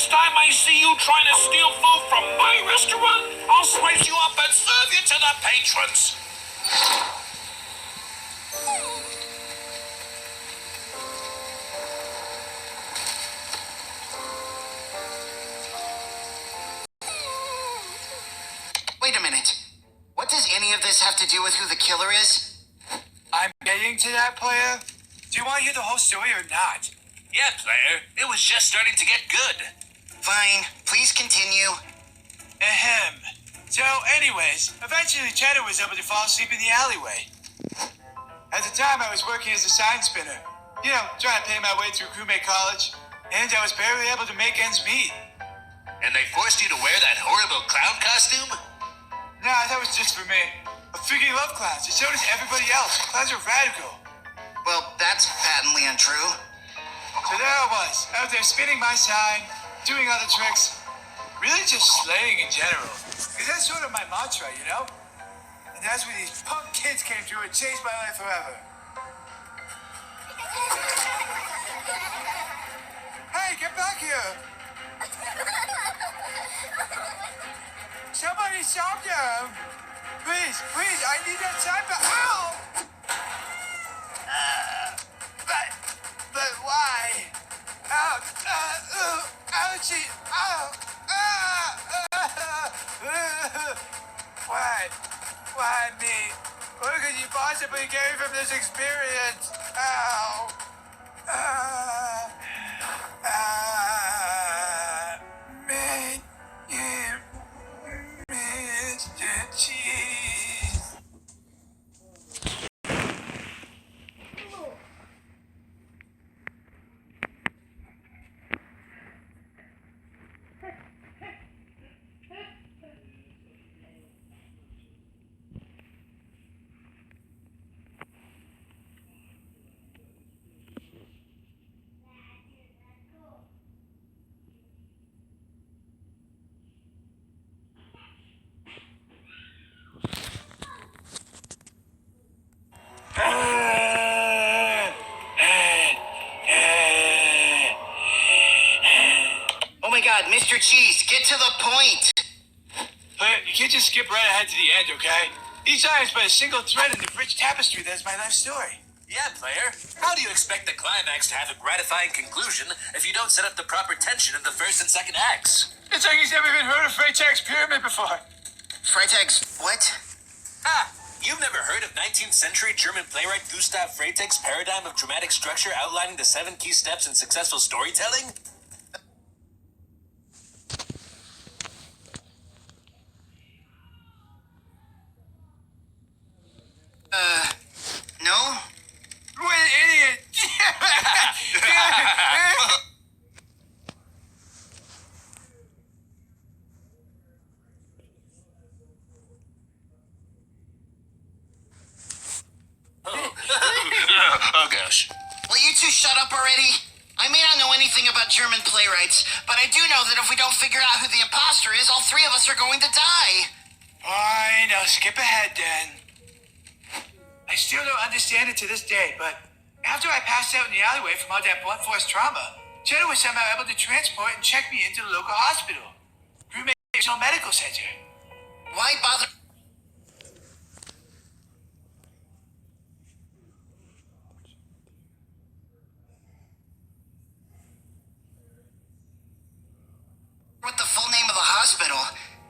Next time I see you trying to steal food from my restaurant, I'll slice you up and serve you to the patrons. Wait a minute. What does any of this have to do with who the killer is? I'm getting to that, player. Do you want to hear the whole story or not? Yeah, player. It was just starting to get good. Fine. Please continue. Ahem. So, anyways, eventually Cheddar was able to fall asleep in the alleyway. At the time, I was working as a sign spinner. You know, trying to pay my way through crewmate college. And I was barely able to make ends meet. And they forced you to wear that horrible clown costume? Nah, that was just for me. I freaking love clowns, and so does everybody else. Clowns are radical. Well, that's patently untrue. So there I was, out there spinning my sign, doing other tricks. Really just slaying in general. Because that's sort of my mantra, you know? And that's when these punk kids came through and changed my life forever. Hey, get back here! Somebody stop them! Please, please, I need that time back. Ow! But why? Ow! Ouchie! Ow! Why me? What could you possibly gain from this experience? Ow! Mr. Cheese. Oh my god, Mr. Cheese, get to the point! You can't just skip right ahead to the end, okay? Each line is but a single thread in the rich tapestry that is my life story. Yeah, player. How do you expect the climax to have a gratifying conclusion if you don't set up the proper tension in the first and second acts? It's like he's never even heard of Freytag's pyramid before. Freytag's what? Ah, you've never heard of 19th century German playwright Gustav Freytag's paradigm of dramatic structure outlining the 7 key steps in successful storytelling? No? What an idiot! Oh gosh. Will you two shut up already? I may not know anything about German playwrights, but I do know that if we don't figure out who the imposter is, all 3 of us are going to die. Fine, I'll skip ahead then. I still don't understand it to this day, but after I passed out in the alleyway from all that blunt force trauma, Cheddar was somehow able to transport and check me into the local hospital. Crewmate Regional Medical Center. Why bother? What the full name of the hospital?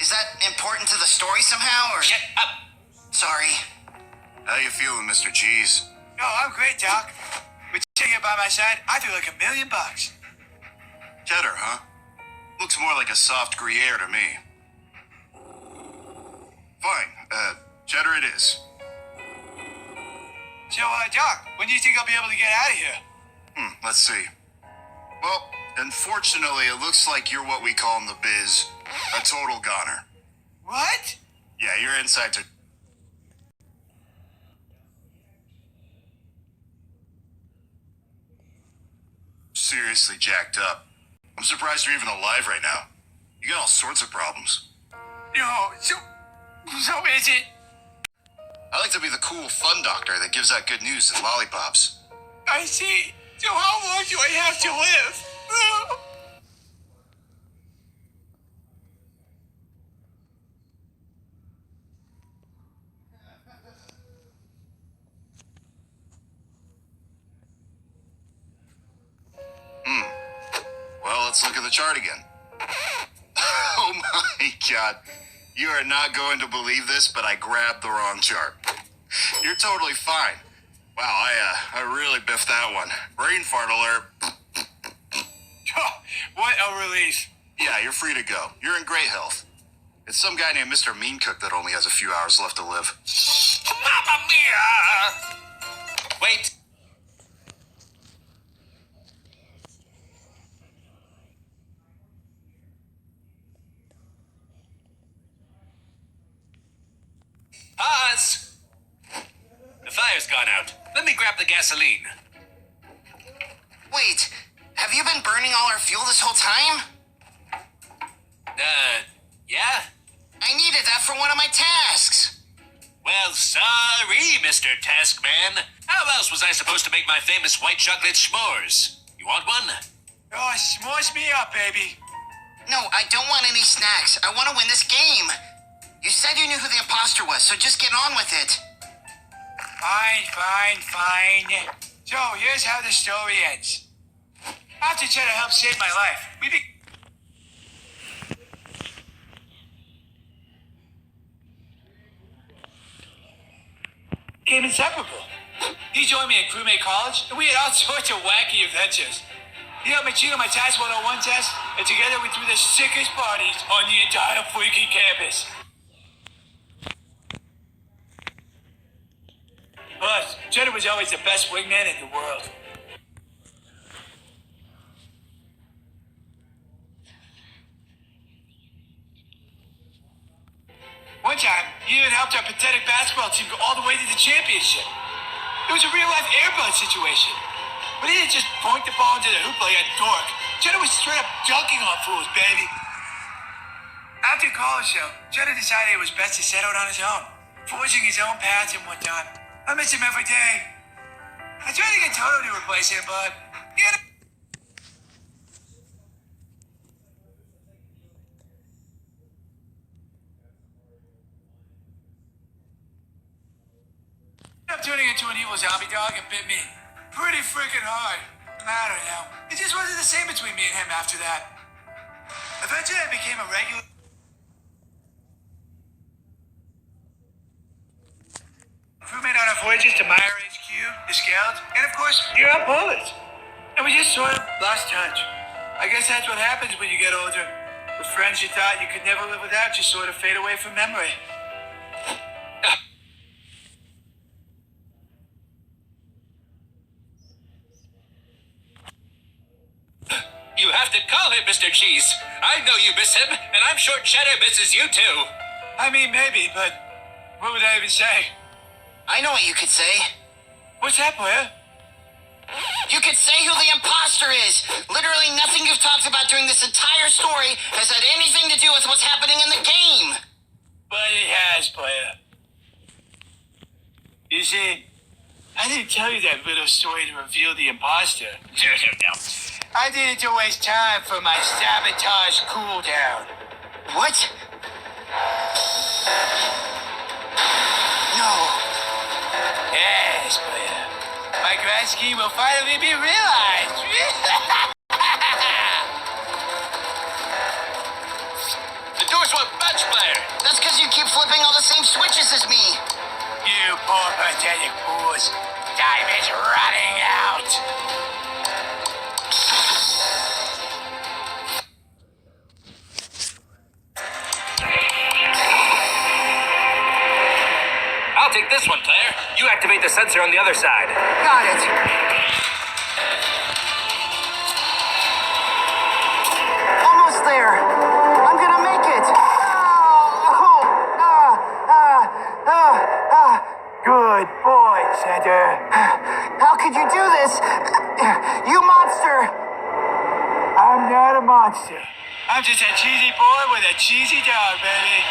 Is that important to the story somehow, or? Shut up. Sorry. How you feeling, Mr. Cheese? No, I'm great, Doc. With Cheddar by my side, I feel like $1 million. Cheddar, huh? Looks more like a soft Gruyere to me. Fine, Cheddar it is. So, Doc, when do you think I'll be able to get out of here? Let's see. Well, unfortunately, it looks like you're what we call in the biz a total goner. What? Yeah, you're inside to... Seriously jacked up. I'm surprised you're even alive right now. You got all sorts of problems. No, so is it? I like to be the cool, fun doctor that gives out good news and lollipops. I see. So how long do I have to live? let's look at the chart again. Oh my god. You are not going to believe this, but I grabbed the wrong chart. You're totally fine. Wow, I really biffed that one. Brain fart alert. What a relief. Yeah, you're free to go. You're in great health. It's some guy named Mr. Mean Cook that only has a few hours left to live. Mamma mia! Wait. Pause! The fire's gone out. Let me grab the gasoline. Wait, have you been burning all our fuel this whole time? Yeah? I needed that for one of my tasks. Well, sorry, Mr. Taskman. How else was I supposed to make my famous white chocolate s'mores? You want one? Oh, s'mores me up, baby. No, I don't want any snacks. I want to win this game. You said you knew who the imposter was, so just get on with it. Fine. So, here's how the story ends. After Cheddar helped save my life, we became inseparable. He joined me at crewmate college, and we had all sorts of wacky adventures. He helped me cheat on my TAS 101 test, and together we threw the sickest parties on the entire freaking campus. Plus, Cheddar was always the best wingman in the world. One time, he even helped our pathetic basketball team go all the way to the championship. It was a real-life airbud situation. But he didn't just point the ball into the hoop like a dork. Cheddar was straight up dunking on fools, baby. After college, though, Cheddar decided it was best to set out on his own, forging his own paths and whatnot. I miss him every day. I tried to get Toto to replace him, but he had up turning into an evil zombie dog and bit me pretty freaking hard. I don't know. It just wasn't the same between me and him after that. Eventually, I became a regular crewmate on our voyages to Meyer HQ, the Scouts, and of course, you're on bullets. And we just sort of lost touch. I guess that's what happens when you get older. The friends you thought you could never live without just sort of fade away from memory. You have to call him Mr. Cheese. I know you miss him, and I'm sure Cheddar misses you too. I mean, maybe, but what would I even say? I know what you could say. What's that, player? You could say who the imposter is. Literally nothing you've talked about during this entire story has had anything to do with what's happening in the game. But it has, player. You see, I didn't tell you that little story to reveal the imposter. No. I did it to waste time for my sabotage cooldown. What? No. Yes, player. My grand scheme will finally be realized. The doors won't budge, player. That's because you keep flipping all the same switches as me. You poor pathetic fools. Time is running out. I'll take this one, player. You activate the sensor on the other side. Got it. Almost there. I'm gonna make it. Good boy, Cheddar. How could you do this? You monster. I'm not a monster. I'm just a cheesy boy with a cheesy dog, baby.